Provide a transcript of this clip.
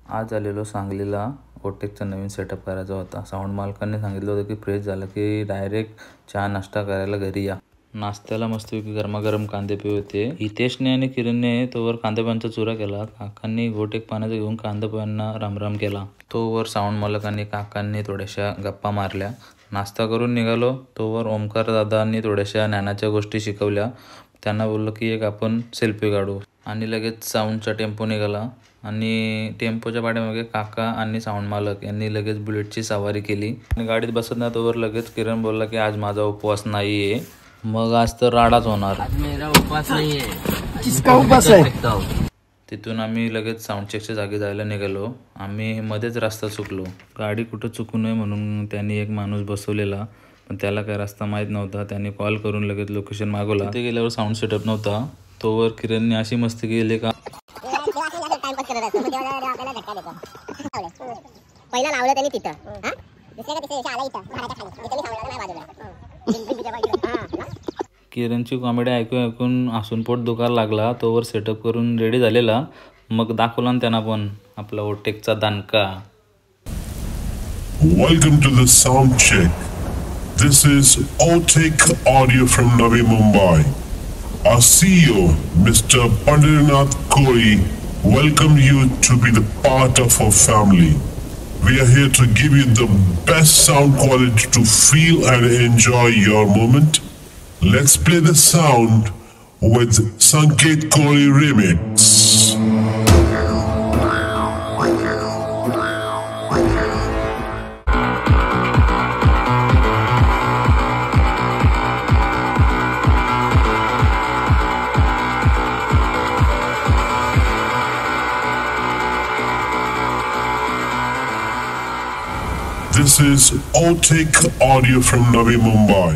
आज आलेलो सांगलीला ओटेकचा नवीन सेटअप करायचा होता। साऊंड मालकांनी सांगितलं होतं की फ्रेश झालं की डायरेक्ट चहा नाश्ता करायला घरी या। नाश्त्याला मस्तपैकी गरमागरम कांदे पोहे होते। हितेशने आणि किरणने तोवर कांदे पोह्यांचा चुरा केला। काकांनी घोटेक पाण्याचा घेऊन कांदे पोह्यांना रामराम केला। तोवर साऊंड मालकांनी काकांनी थोड्याशा गप्पा मारल्या। नाश्ता करून निघालो तोवर ओमकार दादांनी थोड्याशा ज्ञानाच्या गोष्टी शिकवल्या। त्यांना बोललो की एक आपण सेल्फी काढू आणि लगेच साऊंडचा टेम्पो निघाला आणि टेम्पोच्या पाठीमागे काका आणि साऊंड मालक यांनी लगेच बुलेटची सवारी केली आणि गाडीत बसत ना तोवर लगेच किरण बोलला की आज माझा उपवास नाहीये। मग आज तर राडाच होणार। आज मेरा उपवास नहीं है। किसका उपवास है? तिथून आम्ही लगेच साऊंड चेकच्या जागी जायला निघालो। आम्ही मध्येच रस्ता चुकलो। गाडी कुठं चुकू नये म्हणून त्यांनी एक माणूस बसवलेला, पण त्याला काय रस्ता माहीत नव्हता। त्यांनी कॉल करून लगेच लोकेशन मागवला। तिथे गेल्यावर साऊंड सेटअप नव्हता। तोवर किरणने अशी मस्ती केली का पहिला लावलं त्यांनी तिथं, दुसऱ्या दिवशी आला इथं झाडाच्या खाली, इथं लावलं नाही बाजूला। किरणची कॉमेडी ऐकून ऐकून हसून पोट दुखायला लागला। तोवर सेटअप करून रेडी झालेला। मग दाखवला त्यांना पण आपला ओटेकचा दानका। Welcome to the sound check. This is Otek Audio from Navi Mumbai. Our CEO, Mr. Pandrinath Koi, welcome you to be the part of our family. We are here to give you the best sound quality to feel and enjoy your moment. Let's play the sound with Sanket Koi remix. This is Otek Audio from Navi Mumbai.